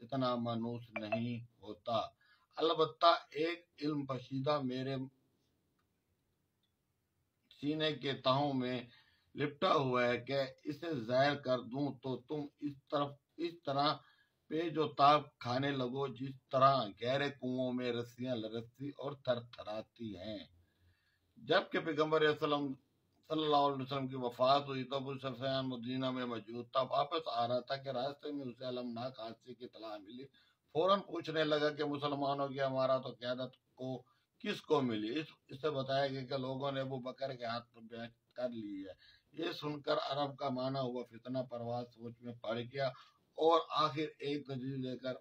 اتنا مانوس نہیں ہوتا۔ البتہ ایک علم پوشیدہ میرے سینے کے تہوں میں لپٹا ہوا ہے کہ اسے ظاہر کر دوں تو تم اس طرح پیچ و تاب کھانے لگو جس طرح گہرے کنووں میں رسیاں لرزتی اور تھر تھراتی ہیں۔ جب کہ پیغمبر صلی اللہ علیہ وسلم کی وفات ہوئی تو ابو سفیان مدینہ میں موجود تھا، واپس آ رہا تھا کہ راستے میں اسے المناک حادثے کی اطلاع ملی۔ فوراً پوچھنے لگا کہ مسلمانوں کی امارت و قیادت کس کو ملی؟ اسے بتایا گیا کہ لوگوں نے ابو بکر کے ہاتھ پر بیعت کر لی ہے۔ یہ سن کر عرب کا مانا ہوا فتنہ پرواز سوچ میں پڑ گیا اور آخر ایک تجویز لے کر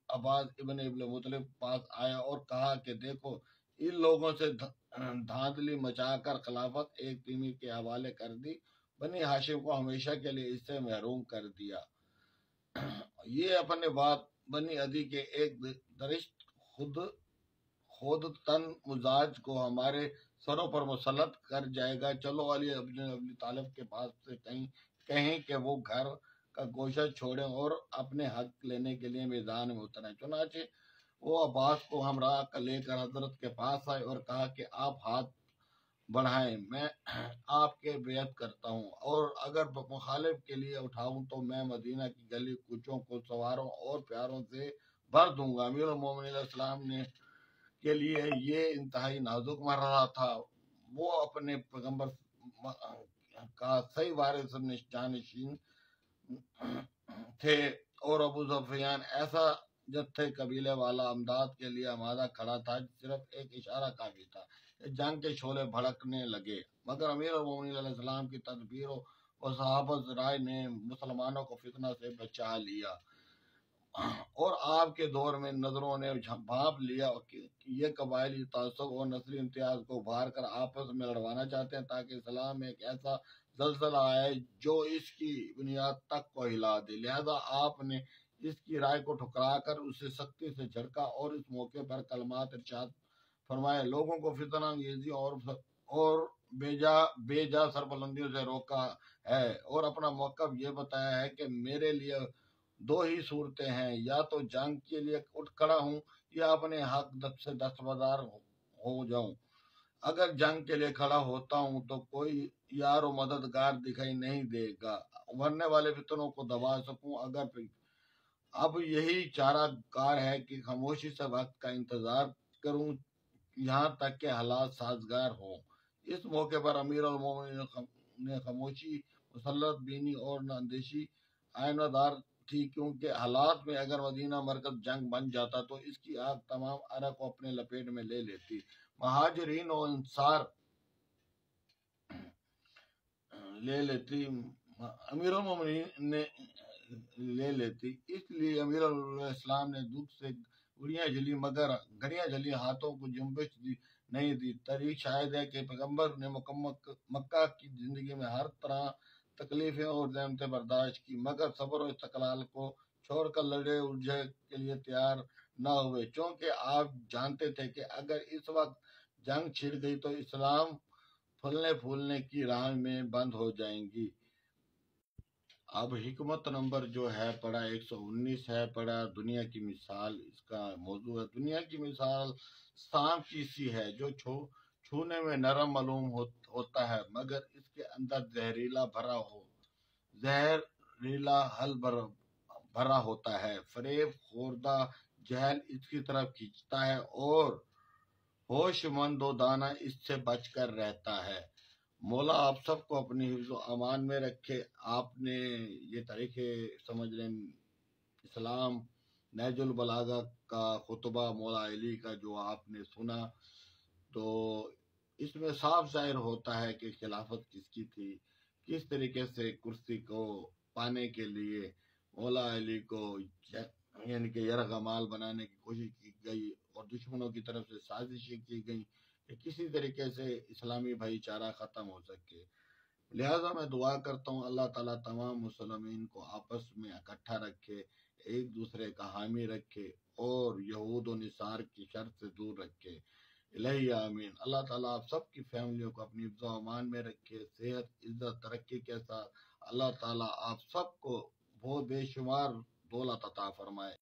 عباس ابن مطلب پاس آیا اور کہا کہ دیکھو، ان لوگوں سے دھاندلی مچا کر خلافت ایک تیمی کے حوالے کر دی، بنی ہاشم کو ہمیشہ کے لیے اس سے محروم کر دیا۔ یہ اپنے بعد بنی عدی کے ایک درشت خود تن مزاج کو ہمارے سروں پر مسلط کر جائے گا۔ چلو علی ابن ابی طالب کے پاس سے کہیں کہ وہ گھر کا گوشہ چھوڑیں اور اپنے حق لینے کے لیے میدان میں اتریں۔ چنانچہ وہ عباس کو ہمراہ لے کر حضرت کے پاس آئے اور کہا کہ آپ ہاتھ بڑھائیں، میں آپ کے بیعت کرتا ہوں، اور اگر مخالف کے لیے اٹھاؤں تو میں مدینہ کی گلی کوچوں کو سواروں اور پیاروں سے بھر دوں گا۔ امیر المومنین علیہ السلام کے لیے یہ انتہائی نازک مرحلہ تھا۔ وہ اپنے پیغمبر کا صحیح وارث جانشین تھے اور ابو سفیان ایسا جتھے قبیلے والا امداد کے لیے آمادہ کھڑا تھا، صرف ایک اشارہ کافی تھا کہ جنگ کے شعلے بھڑکنے لگے۔ مگر امیر المومنین علیہ السلام کی تدبیر و صحابت رائے نے مسلمانوں کو فتنہ سے بچا لیا، اور آپ کے دور میں نظروں نے بھانپ لیا کہ یہ قبائلی تعصب اور نسلی امتیاز کو ابھار کر آپس میں لڑوانا چاہتے ہیں تاکہ اسلام میں ایک ایسا زلزلہ آئے جو اس کی بنیاد تک کو ہلا دے۔ لہذا آپ نے اس کی رائے کو ٹھکرا کر اسے سختی سے جھڑکا اور اس موقع پر کلمات ارشاد فرمائے، لوگوں کو فتنہ انگیزی اور بے جا سربلندیوں سے روکا ہے، اور اپنا موقف یہ بتایا ہے کہ میرے لیے دو ہی صورتیں ہیں، یا تو جنگ کے لیے اٹھ کھڑا ہوں یا اپنے حق سے دستبردار ہو جاؤں۔ اگر جنگ کے لیے کھڑا ہوتا ہوں تو کوئی یار و مددگار دکھائی نہیں دے گا ابھرنے والے فتنوں کو دبا سکوں۔ اب یہی چارہ کار ہے کہ خاموشی سے وقت کا انتظار کروں یہاں تک کہ حالات سازگار ہوں۔ اس موقع پر امیر المومنین نے خاموشی، مسلط بینی اور اندیشی آئینہ دار تھی، کیونکہ حالات میں اگر مدینہ مرکز جنگ بن جاتا تو اس کی آگ تمام عرب کو اپنے لپیٹ میں لے لیتی، مہاجرین و انصار لے لیتی، امیر المومنین نے لے لیتی۔ اس لیے امیر علیہ السلام نے دکھ سے گھڑیاں جلی ہاتھوں کو جنبش نہیں دی۔ تاریخ شاہد ہے کہ پیغمبر نے مکہ کی زندگی میں ہر طرح تکلیفیں اور زحمتیں برداشت کی، مگر صبر و استقلال کو چھوڑ کر لڑے الجھے کے لیے تیار نہ ہوئے، چونکہ آپ جانتے تھے کہ اگر اس وقت جنگ چھڑ گئی تو اسلام پھلنے پھولنے کی راہ میں بند ہو جائیں گی۔ اب حکمت نمبر جو ہے پڑھا 119 ہے، پڑھا دنیا کی مثال، اس کا موضوع ہے دنیا کی مثال سانپ کی سی ہے جو چھونے میں نرم معلوم ہوتا ہے مگر اس کے اندر زہریلا حل بھرا ہوتا ہے۔ فریب خوردہ جہل اس کی طرف کھینچتا ہے اور ہوش مند و دانا اس سے بچ کر رہتا ہے۔ مولا آپ سب کو اپنی حفظ و امان میں رکھے۔ آپ نے یہ طریقے سمجھ لیں اسلام نہج البلاغہ کا خطبہ مولا علی کا جو آپ نے سنا، تو اس میں صاف ظاہر ہوتا ہے کہ خلافت کس کی تھی، کس طریقے سے کرسی کو پانے کے لیے مولا علی کو یعنی کہ یرغمال بنانے کی کوشش کی گئی اور دشمنوں کی طرف سے سازشیں کی گئیں کہ کسی طریقے سے اسلامی بھائی چارہ ختم ہو سکے۔ لہٰذا میں دعا کرتا ہوں اللہ تعالیٰ تمام مسلمین کو آپس میں اکٹھا رکھے، ایک دوسرے کا حامی رکھے اور یہود و نصار کی شر سے دور رکھے۔ الہی آمین۔ اللہ تعالیٰ آپ سب کی فیملیوں کو اپنی حفظ و امان میں رکھے، صحت، عزت، ترقی کے ساتھ اللہ تعالیٰ آپ سب کو بہت بے شمار دولت عطا فرمائے۔